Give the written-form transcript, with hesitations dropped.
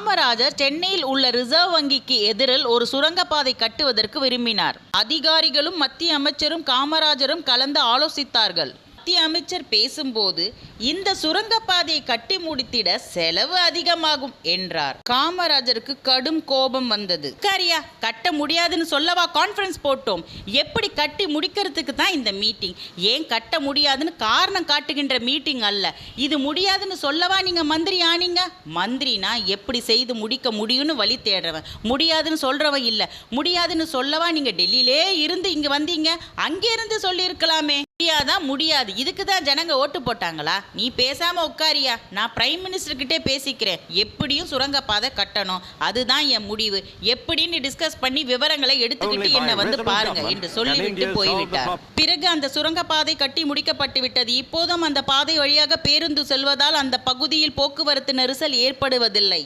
காமராஜர் சென்னையில் உள்ள ரிசர்வ் வங்கிக்கு எதிரில் ஒரு சுரங்கப்பாதை கட்டுவதற்கு விரும்பினார். அதிகாரிகளும் மத்திய அமைச்சரும் காமராஜரும் கலந்து ஆலோசித்தார்கள். மத்திய அமைச்சர் பேசும்போது இந்த சுரங்கப்பாதையை கட்டி முடித்திட செலவு அதிகமாகும் என்றார். காமராஜருக்கு கடும் கோபம் வந்தது. காரியா, கட்ட முடியாதுன்னு சொல்லவா கான்ஃபரன்ஸ் போட்டோம்? எப்படி கட்டி முடிக்கிறதுக்கு தான் இந்த மீட்டிங். ஏன் கட்ட முடியாதுன்னு காரணம் காட்டுகின்ற மீட்டிங் அல்ல. இது முடியாதுன்னு சொல்லவா நீங்க மந்திரி ஆனீங்க? மந்திரினா எப்படி செய்து முடிக்க முடியும்னு வழி தேடுறவன், முடியாதுன்னு சொல்றவன் இல்ல. முடியாதுன்னு சொல்லவா நீங்க டெல்லியிலே இருந்து இங்க வந்தீங்க? அங்கே இருந்து சொல்லி இருக்கலாமே. முடியாதான் முடியாது. இதுக்கு தான் ஜனங்க ஓட்டு போட்டாங்களா? நீ பேசாம உட்காரியா, நான் பிரைம் மினிஸ்டர் கிட்டே பேசிக்கிறேன். எப்படியும் சுரங்கப்பாதை கட்டணும், அதுதான் என் முடிவு. எப்படின்னு டிஸ்கஸ் பண்ணி விவரங்களை எடுத்துக்கிட்டு என்ன வந்து பாருங்க என்று சொல்லிவிட்டு போய்விட்டார். பிறகு அந்த சுரங்கப்பாதை கட்டி முடிக்கப்பட்டு விட்டது. இப்போதும் அந்த பாதை வழியாக பேருந்து செல்வதால் அந்த பகுதியில் போக்குவரத்து நெரிசல் ஏற்படுவதில்லை.